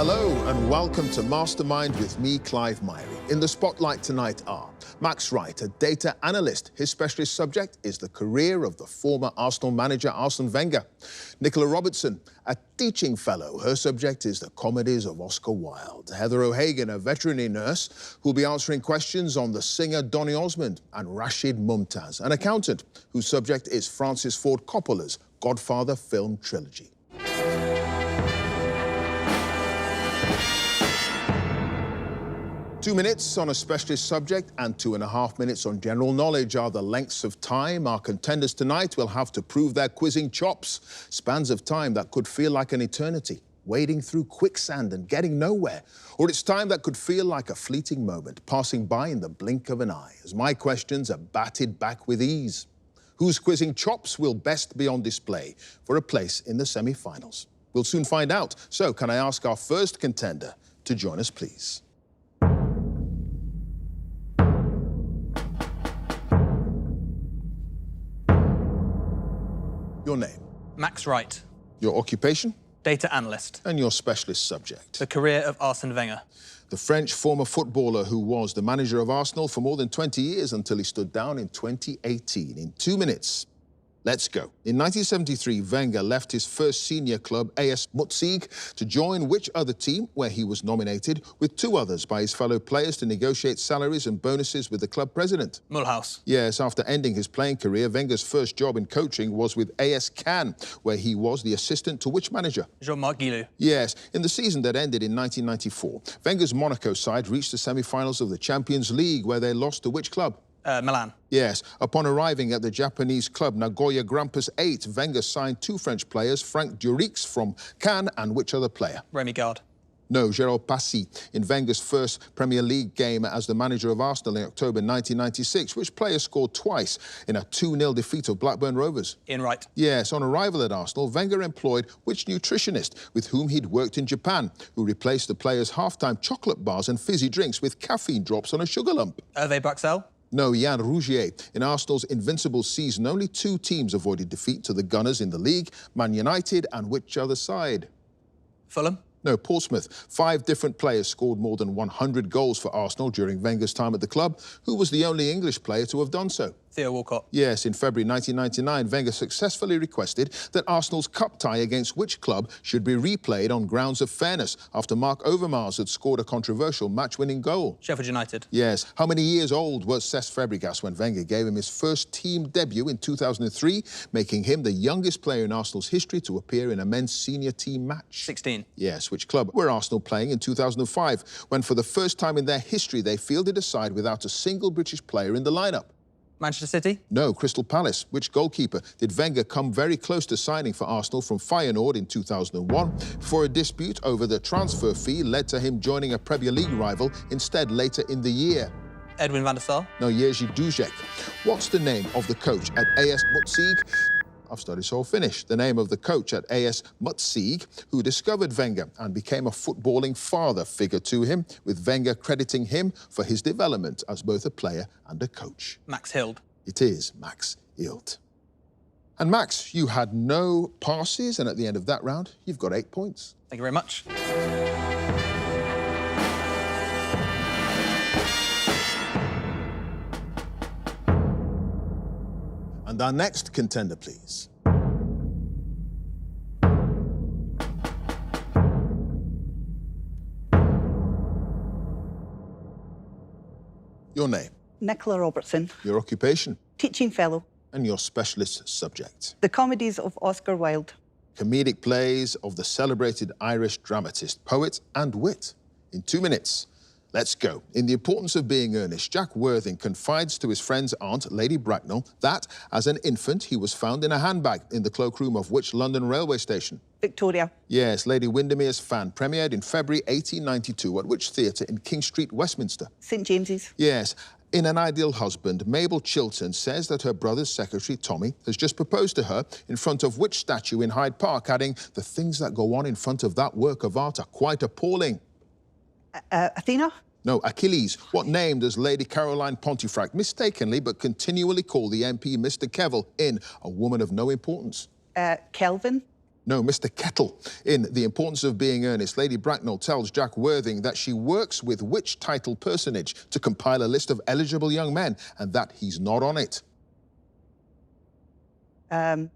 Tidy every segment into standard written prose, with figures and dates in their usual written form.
Hello and welcome to Mastermind with me, Clive Myrie. In the spotlight tonight are Max Wright, a data analyst. His specialist subject is the career of the former Arsenal manager Arsène Wenger. Nicola Robertson, a teaching fellow. Her subject is the comedies of Oscar Wilde. Heather O'Hagan, a veterinary nurse, who'll be answering questions on the singer Donny Osmond. And Rashid Mumtaz, an accountant, whose subject is Francis Ford Coppola's Godfather film trilogy. 2 minutes on a specialist subject and 2.5 minutes on general knowledge are the lengths of time our contenders tonight will have to prove their quizzing chops. Spans of time that could feel like an eternity, wading through quicksand and getting nowhere. Or it's time that could feel like a fleeting moment, passing by in the blink of an eye, as my questions are batted back with ease. Whose quizzing chops will best be on display for a place in the semi-finals? We'll soon find out. So can I ask our first contender to join us, please? Your name? Max Wright. Your occupation? Data analyst. And your specialist subject? The career of Arsène Wenger. The French former footballer who was the manager of Arsenal for more than 20 years until he stood down in 2018. In 2 minutes, let's go. In 1973, Wenger left his first senior club, AS Mutzig, to join which other team, where he was nominated with 2 others by his fellow players to negotiate salaries and bonuses with the club president? Mulhouse. Yes, after ending his playing career, Wenger's first job in coaching was with AS Cannes, where he was the assistant to which manager? Jean-Marc Guillou. Yes, in the season that ended in 1994, Wenger's Monaco side reached the semi-finals of the Champions League, where they lost to which club? Milan. Yes. Upon arriving at the Japanese club Nagoya Grampus 8, Wenger signed 2 French players, Franck Durix from Cannes and which other player? Rémi Garde. No, Jérôme Passy, in Wenger's first Premier League game as the manager of Arsenal in October 1996, which player scored twice in a 2-0 defeat of Blackburn Rovers? Ian Wright. Yes, on arrival at Arsenal, Wenger employed which nutritionist with whom he'd worked in Japan, who replaced the players' half-time chocolate bars and fizzy drinks with caffeine drops on a sugar lump? Hervé Bruxelles. No, Yann Rougier. In Arsenal's invincible season, only 2 teams avoided defeat to the Gunners in the league, Man United and which other side? Fulham. No, Portsmouth. 5 different players scored more than 100 goals for Arsenal during Wenger's time at the club. Who was the only English player to have done so? Theo Walcott. Yes, in February 1999, Wenger successfully requested that Arsenal's cup tie against which club should be replayed on grounds of fairness after Mark Overmars had scored a controversial match-winning goal. Sheffield United. Yes. How many years old was Cesc Fabregas when Wenger gave him his first team debut in 2003, making him the youngest player in Arsenal's history to appear in a men's senior team match? 16. Yes. Which club were Arsenal playing in 2005, when for the first time in their history they fielded a side without a single British player in the lineup? Manchester City? No, Crystal Palace. Which goalkeeper did Wenger come very close to signing for Arsenal from Feyenoord in 2001 before a dispute over the transfer fee led to him joining a Premier League rival instead later in the year? Edwin van der Sar? No, Jerzy Duzek. What's the name of the coach at AS Mutzig? I've studied so finished. The name of the coach at AS Mutzig who discovered Wenger and became a footballing father figure to him, with Wenger crediting him for his development as both a player and a coach. Max Hild. It is Max Hild. And Max, you had no passes, and at the end of that round, you've got 8 points. Thank you very much. And our next contender, please. Your name? Nicola Robertson. Your occupation? Teaching fellow. And your specialist subject? The comedies of Oscar Wilde. Comedic plays of the celebrated Irish dramatist, poet and wit. In 2 minutes, let's go. In The Importance of Being Earnest, Jack Worthing confides to his friend's aunt, Lady Bracknell, that, as an infant, he was found in a handbag in the cloakroom of which London railway station? Victoria. Yes, Lady Windermere's Fan premiered in February 1892 at which theatre in King Street, Westminster? St James's. Yes. In An Ideal Husband, Mabel Chiltern says that her brother's secretary, Tommy, has just proposed to her in front of which statue in Hyde Park, adding, "The things that go on in front of that work of art are quite appalling." Athena? No, Achilles. What name does Lady Caroline Pontefract mistakenly but continually call the MP Mr. Kevill in A Woman of No Importance? Kelvin? No, Mr. Kettle. In The Importance of Being Earnest, Lady Bracknell tells Jack Worthing that she works with which titled personage to compile a list of eligible young men, and that he's not on it. The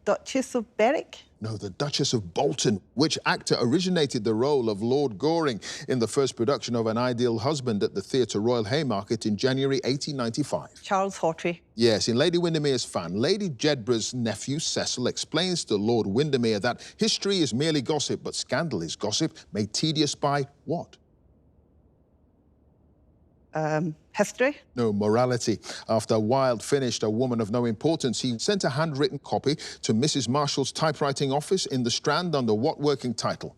Duchess of Berwick? No, the Duchess of Bolton. Which actor originated the role of Lord Goring in the first production of An Ideal Husband at the Theatre Royal Haymarket in January 1895? Charles Hawtrey. Yes, in Lady Windermere's Fan, Lady Jedburgh's nephew Cecil explains to Lord Windermere that history is merely gossip, but scandal is gossip made tedious by what? History? No, morality. After Wilde finished A Woman of No Importance, he sent a handwritten copy to Mrs. Marshall's typewriting office in the Strand under what working title?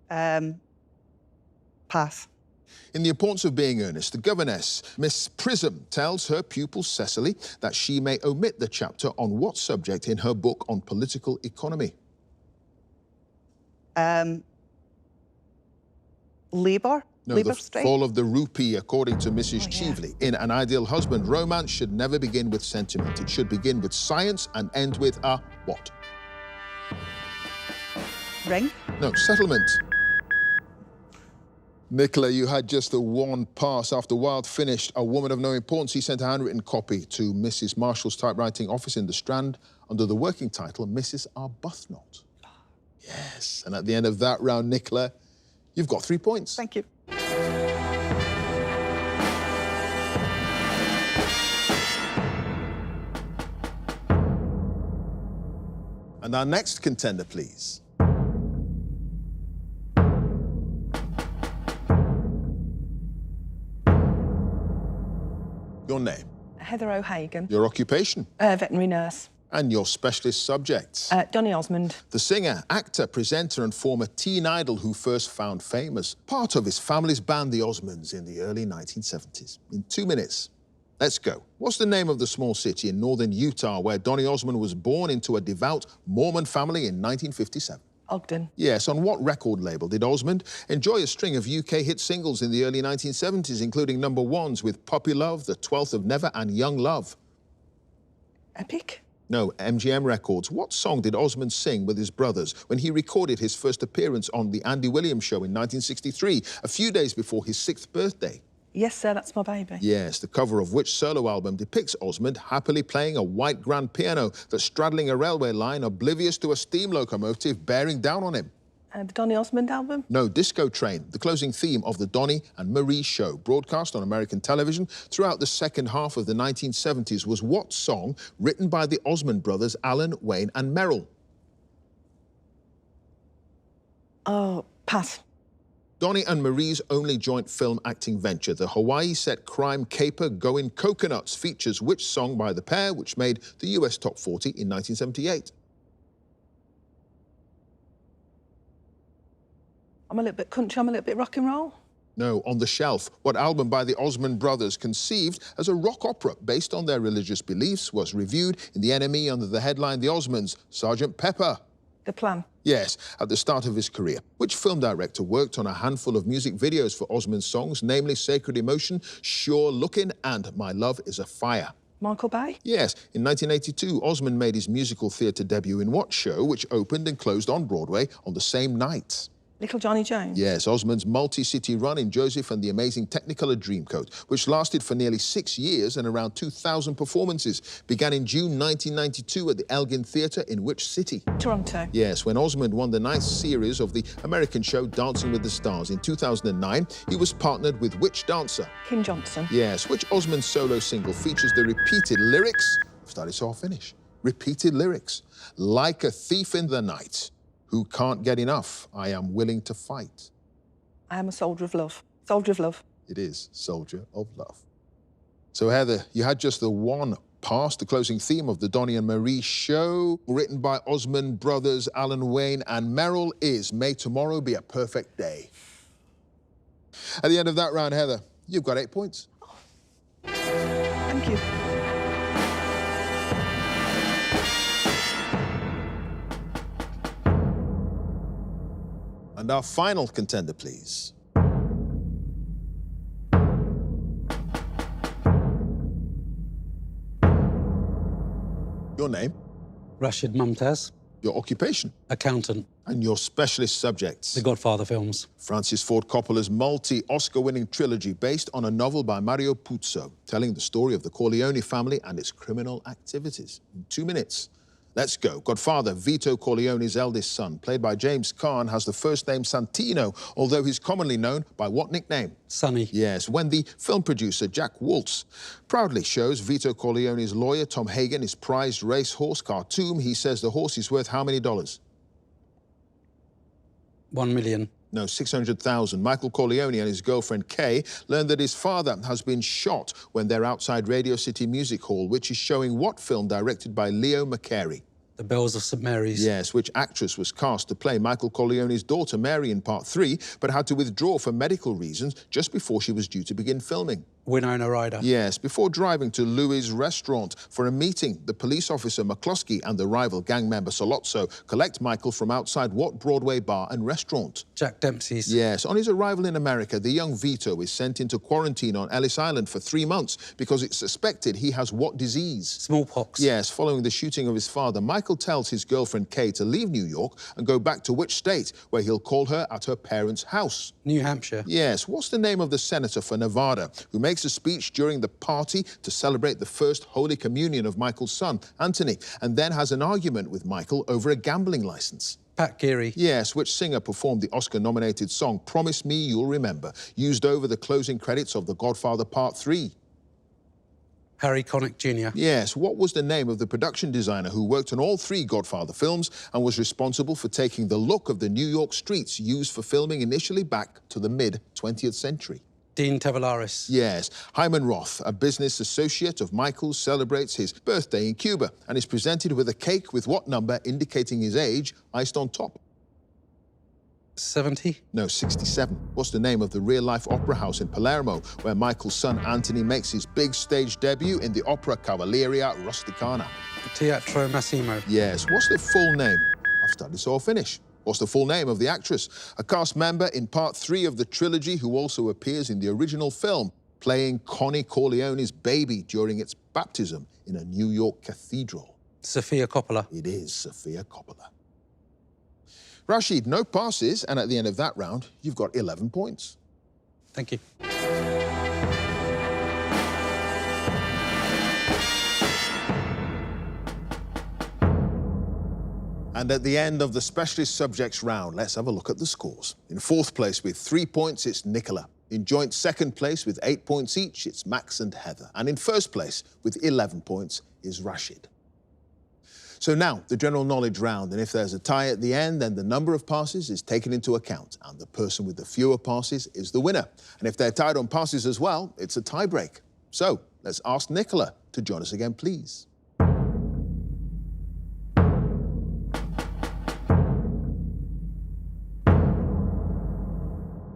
Pass. In The Importance of Being Earnest, the governess, Miss Prism, tells her pupil Cecily that she may omit the chapter on what subject in her book on political economy? Labour? No, Labour the strike? fall of the rupee, according to Mrs. Cheveley. In An Ideal Husband, romance should never begin with sentiment. It should begin with science and end with a what? Ring? No, settlement. Nicola, you had just the one pass. After Wilde finished A Woman of No Importance, he sent a handwritten copy to Mrs. Marshall's typewriting office in the Strand under the working title Mrs. Arbuthnot. Yes, and at the end of that round, Nicola, you've got 3 points. Thank you. And our next contender, please. Your name, Heather O'Hagan, your occupation, veterinary nurse. and your specialist subjects. Donny Osmond. The singer, actor, presenter and former teen idol who first found fame as part of his family's band, the Osmonds, in the early 1970s. In 2 minutes, let's go. What's the name of the small city in northern Utah where Donny Osmond was born into a devout Mormon family in 1957? Ogden. Yes, on what record label did Osmond enjoy a string of UK hit singles in the early 1970s, including #1s with Puppy Love, The 12th of Never and Young Love? Epic. No, MGM Records. What song did Osmond sing with his brothers when he recorded his first appearance on The Andy Williams Show in 1963, a few days before his 6th birthday? Yes, sir, that's my baby. Yes, the cover of which solo album depicts Osmond happily playing a white grand piano that's straddling a railway line, oblivious to a steam locomotive bearing down on him? The Donny Osmond album? No, Disco Train, the closing theme of the Donny and Marie Show, broadcast on American television throughout the second half of the 1970s, was what song written by the Osmond brothers, Alan, Wayne and Merrill? Oh, pass. Donny and Marie's only joint film acting venture, the Hawaii-set crime caper Goin' Coconuts, features which song by the pair, which made the US Top 40 in 1978? I'm a little bit country, I'm a little bit rock and roll. No, On the Shelf. What album by the Osmond brothers, conceived as a rock opera based on their religious beliefs, was reviewed in the NME under the headline The Osmonds, Sgt. Pepper? The Plan. Yes, at the start of his career. Which film director worked on a handful of music videos for Osmond's songs, namely Sacred Emotion, Sure Looking and My Love is a Fire? Michael Bay. Yes, in 1982, Osmond made his musical theatre debut in what show, which opened and closed on Broadway on the same night? Little Johnny Jones. Yes, Osmond's multi-city run in Joseph and the Amazing Technicolor Dreamcoat, which lasted for nearly 6 years and around 2,000 performances, began in June 1992 at the Elgin Theatre in which city? Toronto. Yes, when Osmond won the ninth series of the American show Dancing with the Stars in 2009, he was partnered with which dancer? Kim Johnson. Yes, which Osmond solo single features the repeated lyrics? Start it off, finish. Repeated lyrics. Like a thief in the night. Who can't get enough? I am willing to fight. I am a soldier of love. Soldier of love. It is Soldier of Love. So, Heather, you had just the one pass, the closing theme of the Donny and Marie Show, written by Osmond brothers Alan Wayne and Merrill, is May Tomorrow Be a Perfect Day. At the end of that round, Heather, you've got 8 points. Thank you. And our final contender, please. Your name, Rashid Mumtaz, your occupation, accountant. and your specialist subjects. The Godfather films. Francis Ford Coppola's multi-Oscar-winning trilogy based on a novel by Mario Puzo, telling the story of the Corleone family and its criminal activities. In 2 minutes. Let's go. Godfather, Vito Corleone's eldest son, played by James Caan, has the first name Santino, although he's commonly known by what nickname? Sonny. Yes, when the film producer Jack Woltz proudly shows Vito Corleone's lawyer Tom Hagen his prized racehorse Khartoum, he says the horse is worth how many dollars? 1 million. No, 600,000. Michael Corleone and his girlfriend Kay learn that his father has been shot when they're outside Radio City Music Hall, which is showing what film directed by Leo McCarey? The Bells of St Mary's. Yes, which actress was cast to play Michael Corleone's daughter Mary in part 3, but had to withdraw for medical reasons just before she was due to begin filming. Winona Ryder. Yes, before driving to Louis' restaurant for a meeting, the police officer McCluskey and the rival gang member Solozzo collect Michael from outside what Broadway bar and restaurant? Jack Dempsey's. Yes, on his arrival in America, the young Vito is sent into quarantine on Ellis Island for 3 months because it's suspected he has what disease? Smallpox. Yes, following the shooting of his father, Michael tells his girlfriend Kay to leave New York and go back to which state, where he'll call her at her parents' house? New Hampshire. Yes, what's the name of the senator for Nevada who makes a speech during the party to celebrate the first Holy Communion of Michael's son, Anthony, and then has an argument with Michael over a gambling license? Pat Geary. Yes, which singer performed the Oscar-nominated song Promise Me You'll Remember, used over the closing credits of The Godfather Part 3? Harry Connick Jr. Yes, what was the name of the production designer who worked on all 3 Godfather films and was responsible for taking the look of the New York streets used for filming initially back to the mid-20th century? Dean Tavares. Yes, Hyman Roth, a business associate of Michael's, celebrates his birthday in Cuba and is presented with a cake with what number indicating his age iced on top? 70? No, 67. What's the name of the real-life opera house in Palermo where Michael's son Anthony makes his big stage debut in the opera Cavalleria Rusticana? Teatro Massimo. Yes, what's the full name? I've studied so I'll finish. What's the full name of the actress? A cast member in part 3 of the trilogy who also appears in the original film, playing Connie Corleone's baby during its baptism in a New York cathedral. Sofia Coppola. It is Sofia Coppola. Rashid, no passes, and at the end of that round, you've got 11 points. Thank you. And at the end of the specialist subjects round, let's have a look at the scores. In 4th place with 3 points, it's Nicola. In joint 2nd place with 8 points each, it's Max and Heather. And in 1st place with 11 points is Rashid. So now, the general knowledge round, and if there's a tie at the end, then the number of passes is taken into account, and the person with the fewer passes is the winner. And if they're tied on passes as well, it's a tie break. So, let's ask Nicola to join us again, please.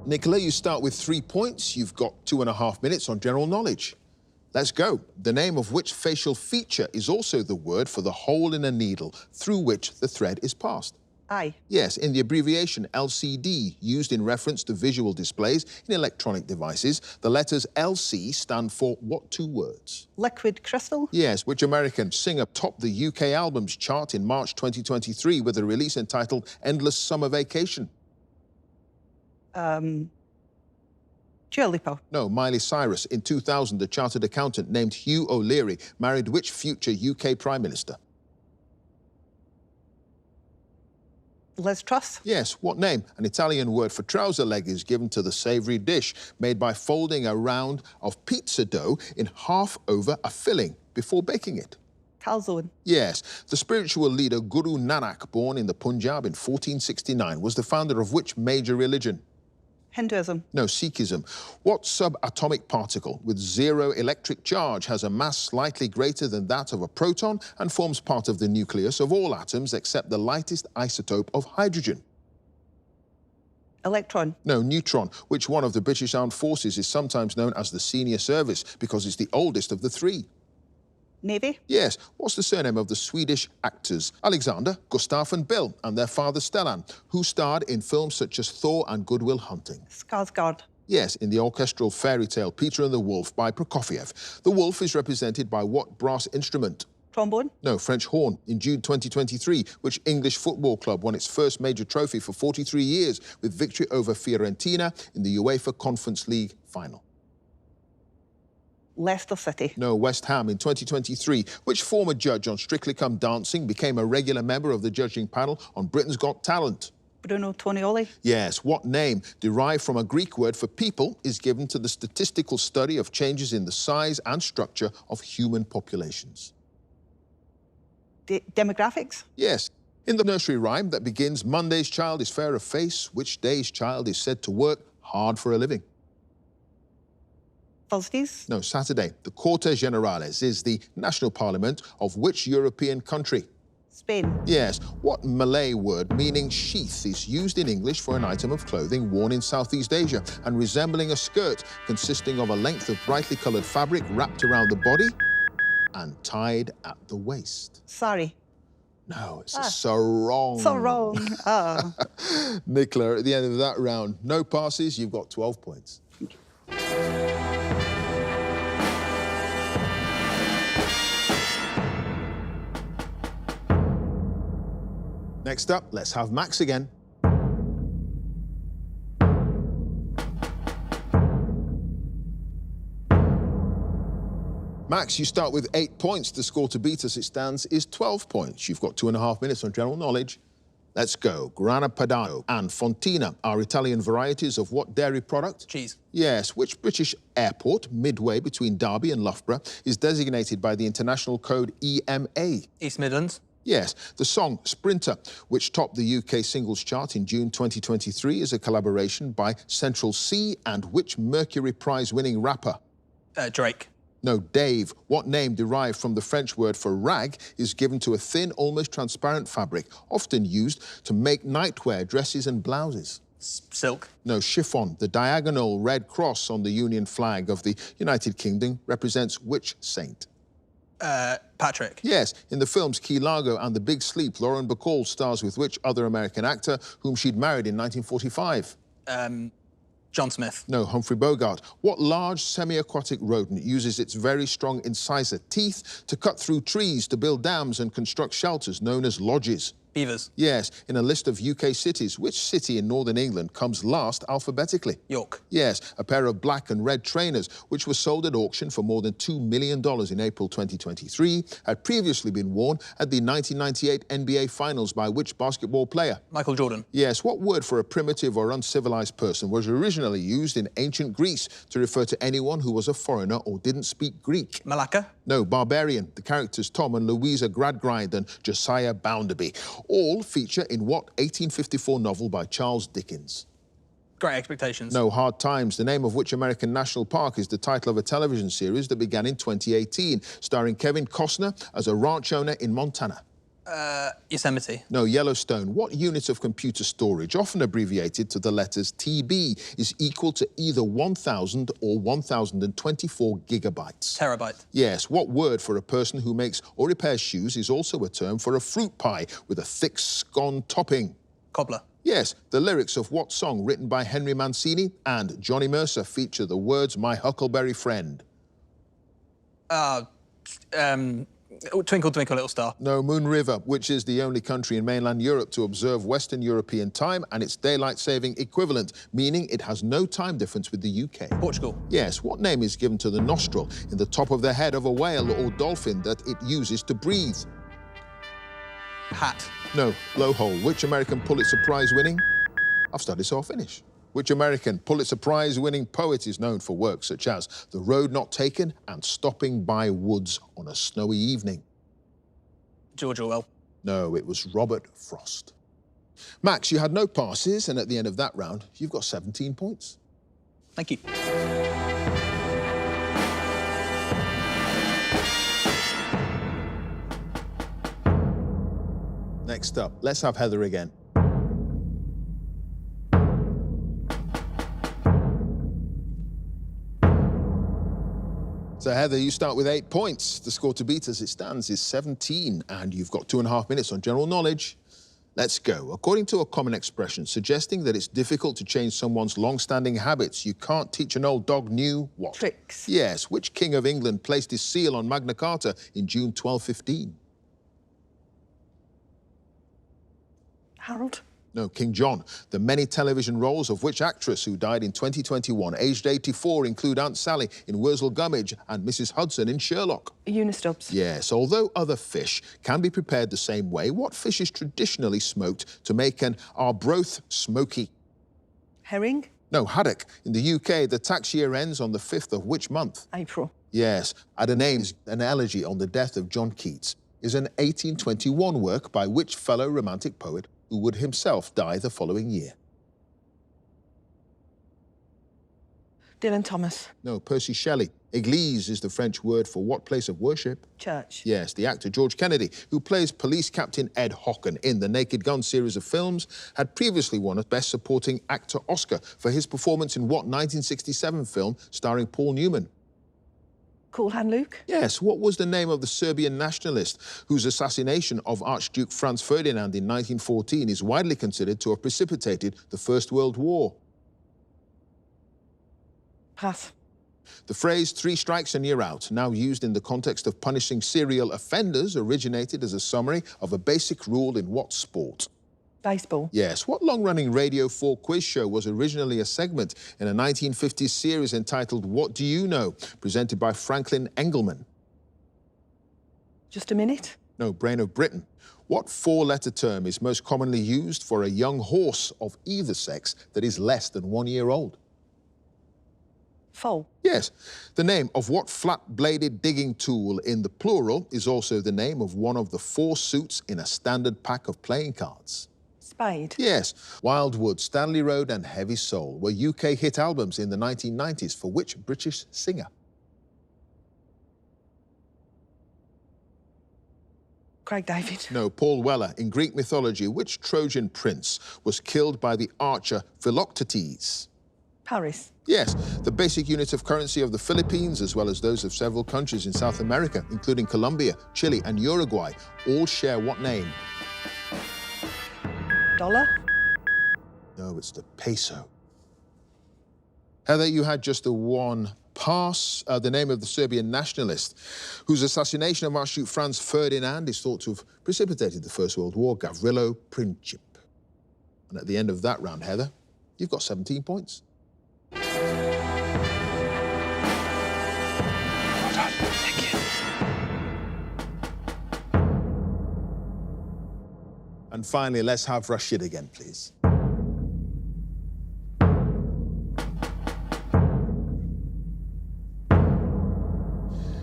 Nicola, you start with 3 points. You've got 2.5 minutes on general knowledge. Let's go. The name of which facial feature is also the word for the hole in a needle through which the thread is passed? Eye. Yes, in the abbreviation LCD, used in reference to visual displays in electronic devices, the letters LC stand for what 2 words? Liquid crystal. Yes, which American singer topped the UK albums chart in March 2023 with a release entitled Endless Summer Vacation? Dua Lipa. No, Miley Cyrus. In 2000, the chartered accountant named Hugh O'Leary married which future UK Prime Minister? Liz Truss. Yes, what name? An Italian word for trouser leg is given to the savoury dish made by folding a round of pizza dough in half over a filling before baking it. Calzone. Yes, the spiritual leader Guru Nanak, born in the Punjab in 1469, was the founder of which major religion? Hinduism. No, Sikhism. What subatomic particle with 0 electric charge has a mass slightly greater than that of a proton and forms part of the nucleus of all atoms except the lightest isotope of hydrogen? Electron. No, neutron. Which one of the British Armed Forces is sometimes known as the senior service because it's the oldest of the 3? Navy. Yes. What's the surname of the Swedish actors Alexander, Gustaf and Bill, and their father Stellan, who starred in films such as Thor and Good Will Hunting? Skarsgård. Yes, in the orchestral fairy tale Peter and the Wolf by Prokofiev. The wolf is represented by what brass instrument? Trombone. No, French horn. In June 2023, which English football club won its first major trophy for 43 years with victory over Fiorentina in the UEFA Conference League final? Leicester City. No, West Ham. In 2023, which former judge on Strictly Come Dancing became a regular member of the judging panel on Britain's Got Talent? Bruno Tonioli. Yes, what name, derived from a Greek word for people, is given to the statistical study of changes in the size and structure of human populations? Demographics. Yes. In the nursery rhyme that begins, Monday's child is fair of face, which day's child is said to work hard for a living? Thursdays. No, Saturday. The Cortes Generales is the national parliament of which European country? Spain. Yes. What Malay word meaning sheath is used in English for an item of clothing worn in Southeast Asia and resembling a skirt consisting of a length of brightly coloured fabric wrapped around the body and tied at the waist? Sari. No, it's a sarong. Sarong. Ah. Nicola, at the end of that round, no passes, you've got 12 points. Next up, let's have Max again. Max, you start with 8 points. The score to beat as it stands is 12 points. You've got 2.5 minutes on general knowledge. Let's go. Grana Padano and Fontina are Italian varieties of what dairy product? Cheese. Yes. Which British airport, midway between Derby and Loughborough, is designated by the international code EMA? East Midlands. Yes. The song Sprinter, which topped the UK singles chart in June 2023, is a collaboration by Central C and which Mercury Prize-winning rapper? Drake. No, Dave. What name derived from the French word for rag is given to a thin, almost transparent fabric, often used to make nightwear, dresses and blouses? Silk. No, chiffon. The diagonal red cross on the Union flag of the United Kingdom represents which saint? Patrick. Yes. In the films Key Largo and The Big Sleep, Lauren Bacall stars with which other American actor whom she'd married in 1945? John Smith. No, Humphrey Bogart. What large semi-aquatic rodent uses its very strong incisor teeth to cut through trees to build dams and construct shelters known as lodges? Beavers. Yes. In a list of UK cities, which city in northern England comes last alphabetically? York. Yes. A pair of black and red trainers, which were sold at auction for more than $2 million in April 2023, had previously been worn at the 1998 NBA Finals by which basketball player? Michael Jordan. Yes. What word for a primitive or uncivilized person was originally used in ancient Greece to refer to anyone who was a foreigner or didn't speak Greek? Malacca. No, barbarian. The characters Tom and Louisa Gradgrind and Josiah Bounderby all feature in what 1854 novel by Charles Dickens? Great Expectations. No, Hard Times. The name of which American national park is the title of a television series that began in 2018, starring Kevin Costner as a ranch owner in Montana? Yosemite. No, Yellowstone. What unit of computer storage, often abbreviated to the letters TB, is equal to either 1,000 or 1,024 gigabytes? Terabyte. Yes. What word for a person who makes or repairs shoes is also a term for a fruit pie with a thick scone topping? Cobbler. Yes. The lyrics of what song written by Henry Mancini and Johnny Mercer feature the words "My Huckleberry Friend"? Twinkle, Twinkle, Little Star. No, Moon River, which is the only country in mainland Europe to observe Western European time and its daylight saving equivalent, meaning it has no time difference with the UK. Portugal. Yes. What name is given to the nostril in the top of the head of a whale or dolphin that it uses to breathe? Hat. No, blowhole. Which American Pulitzer Prize winning? I've studied, so I'll finish. Which American Pulitzer Prize-winning poet is known for works such as The Road Not Taken and Stopping by Woods on a Snowy Evening? George Orwell. No, it was Robert Frost. Max, you had no passes, and at the end of that round, you've got 17 points. Thank you. Next up, let's have Heather again. So, Heather, you start with 8 points. The score to beat as it stands is 17, and you've got 2.5 minutes on general knowledge. Let's go. According to a common expression suggesting that it's difficult to change someone's long-standing habits, you can't teach an old dog new what? Tricks. Yes. Which king of England placed his seal on Magna Carta in June 1215? Harold. No, King John. The many television roles of which actress who died in 2021, aged 84, include Aunt Sally in Wurzel Gummidge and Mrs. Hudson in Sherlock? Eunice Stubbs. Yes, although other fish can be prepared the same way, what fish is traditionally smoked to make an arbroath smoky? Herring. No, haddock. In the UK, the tax year ends on the 5th of which month? April. Yes, Adonais, an elegy on the death of John Keats, is an 1821 work by which fellow romantic poet who would himself die the following year? Dylan Thomas. No, Percy Shelley. Église is the French word for what place of worship? Church. Yes, the actor George Kennedy, who plays police captain Ed Hocken in the Naked Gun series of films, had previously won a Best Supporting Actor Oscar for his performance in what 1967 film starring Paul Newman? Cool Hand Luke. Yes, what was the name of the Serbian nationalist whose assassination of Archduke Franz Ferdinand in 1914 is widely considered to have precipitated the First World War? Pass. The phrase 3 strikes and you're out, now used in the context of punishing serial offenders, originated as a summary of a basic rule in what sport? Baseball. Yes. What long-running Radio 4 quiz show was originally a segment in a 1950s series entitled What Do You Know?, presented by Franklin Engelman? Just a minute. No, Brain of Britain. What 4-letter term is most commonly used for a young horse of either sex that is less than 1 year old? Foal. Yes. The name of what flat-bladed digging tool in the plural is also the name of one of the 4 suits in a standard pack of playing cards? Spade. Yes. Wildwood, Stanley Road and Heavy Soul were UK hit albums in the 1990s for which British singer? Craig David. No, Paul Weller. In Greek mythology, which Trojan prince was killed by the archer Philoctetes? Paris. Yes, the basic units of currency of the Philippines, as well as those of several countries in South America, including Colombia, Chile and Uruguay, all share what name? Dollar. No, it's the peso. Heather, you had just the one pass. The name of the Serbian nationalist whose assassination of Archduke Franz Ferdinand is thought to have precipitated the First World War, Gavrilo Princip. And at the end of that round, Heather, you've got 17 points. Well done. Thank you. And finally, let's have Rashid again, please.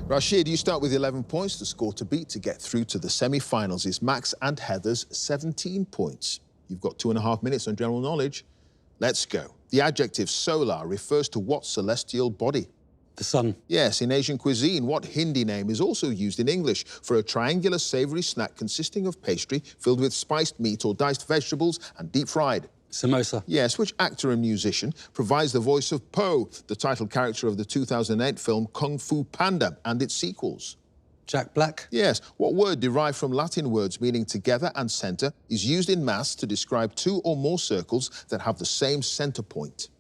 Rashid, you start with 11 points. The score to beat to get through to the semi-finals is Max and Heather's 17 points. You've got 2.5 minutes on general knowledge. Let's go. The adjective solar refers to what celestial body? The sun. Yes, in Asian cuisine, what Hindi name is also used in English for a triangular savoury snack consisting of pastry filled with spiced meat or diced vegetables and deep fried? Samosa. Yes, which actor and musician provides the voice of Po, the title character of the 2008 film Kung Fu Panda and its sequels? Jack Black. Yes, what word derived from Latin words meaning together and centre is used in maths to describe 2 or more circles that have the same centre point?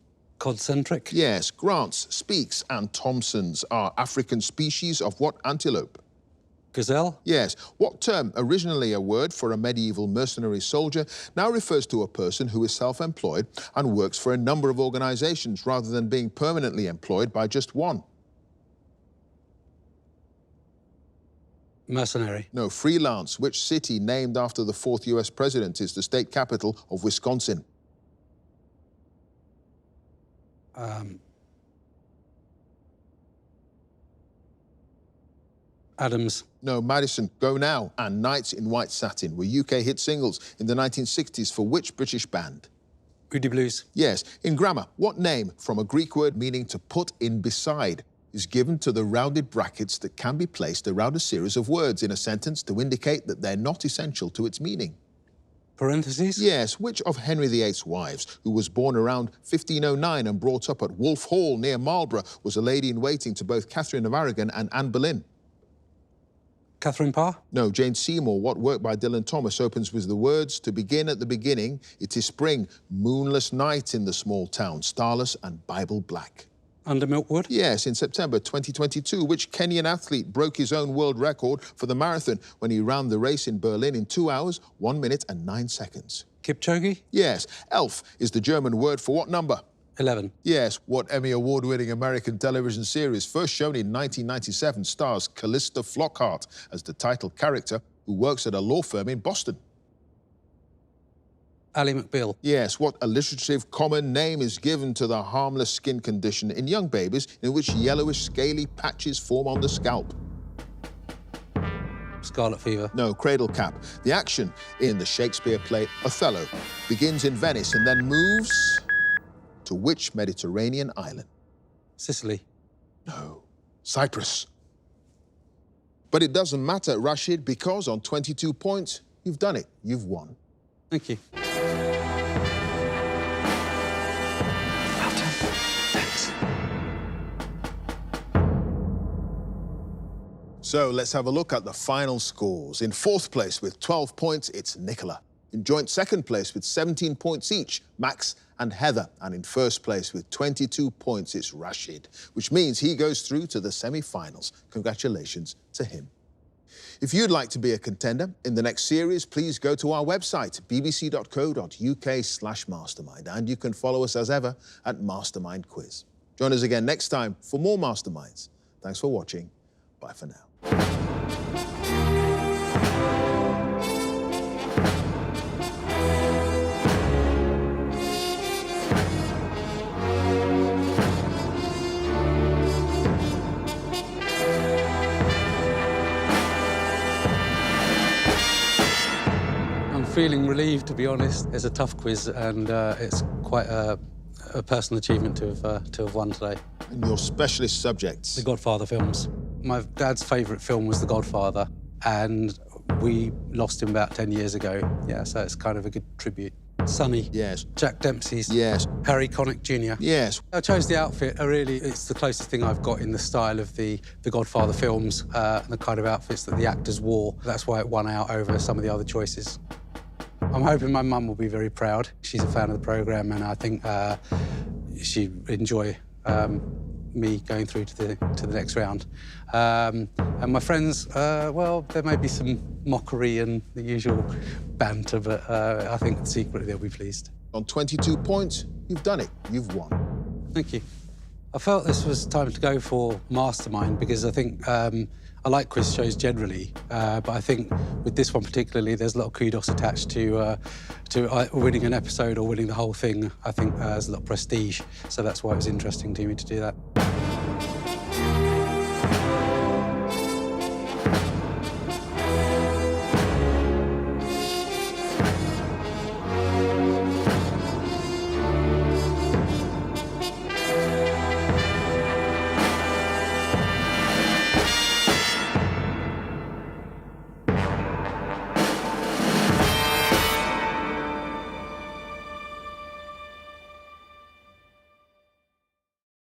Concentric. Yes, Grants, Speaks and Thompsons are African species of what antelope? Gazelle. Yes. What term, originally a word for a medieval mercenary soldier, now refers to a person who is self-employed and works for a number of organisations rather than being permanently employed by just one? Mercenary. No, freelance. Which city, named after the 4th US president, is the state capital of Wisconsin? Adams. No, Madison, Go Now and Nights in White Satin were UK hit singles in the 1960s for which British band? Rudy Blues. Yes. In grammar, what name, from a Greek word meaning to put in beside, is given to the rounded brackets that can be placed around a series of words in a sentence to indicate that they're not essential to its meaning? Parentheses. Yes. Which of Henry VIII's wives, who was born around 1509 and brought up at Wolf Hall near Marlborough, was a lady-in-waiting to both Catherine of Aragon and Anne Boleyn? Catherine Parr? No, Jane Seymour. What work by Dylan Thomas opens with the words, "To begin at the beginning, it is spring, moonless night in the small town, starless and Bible black." Under Milkwood? Yes, in September 2022, which Kenyan athlete broke his own world record for the marathon when he ran the race in Berlin in 2 hours, 1 minute and 9 seconds? Kipchoge? Yes, elf is the German word for what number? 11. Yes, what Emmy Award-winning American television series, first shown in 1997, stars Callista Flockhart as the title character who works at a law firm in Boston? Ally McBeal? Yes, what alliterative common name is given to the harmless skin condition in young babies in which yellowish scaly patches form on the scalp? Scarlet fever? No, cradle cap. The action in the Shakespeare play Othello begins in Venice and then moves to which Mediterranean island? Sicily? No, Cyprus. But it doesn't matter, Rashid, because on 22 points, you've done it. You've won. Thank you. Well done. Thanks. So let's have a look at the final scores. In fourth place with 12 points, it's Nicola. In joint second place with 17 points each, Max and Heather. And in first place with 22 points, it's Rashid, which means he goes through to the semi-finals. Congratulations to him. If you'd like to be a contender in the next series, please go to our website, bbc.co.uk/mastermind, and you can follow us as ever at Mastermind Quiz. Join us again next time for more Masterminds. Thanks for watching. Bye for now. I'm feeling relieved, to be honest. It's a tough quiz, and it's quite a personal achievement to have won today. And your specialist subjects? The Godfather films. My dad's favourite film was The Godfather, and we lost him about 10 years ago. Yeah, so it's kind of a good tribute. Sonny. Yes. Jack Dempsey's. Yes. Harry Connick Jr. Yes. I chose the outfit. It's the closest thing I've got in the style of the Godfather films, the kind of outfits that the actors wore. That's why it won out over some of the other choices. I'm hoping my mum will be very proud. She's a fan of the programme, and I think she'd enjoy me going through to the next round. And my friends, well, there may be some mockery and the usual banter, but I think secretly they'll be pleased. On 22 points, you've done it. You've won. Thank you. I felt this was time to go for Mastermind because I think I like quiz shows generally, but I think with this one particularly, there's a lot of kudos attached to winning an episode or winning the whole thing. I think there's a lot of prestige, so that's why it was interesting to me to do that.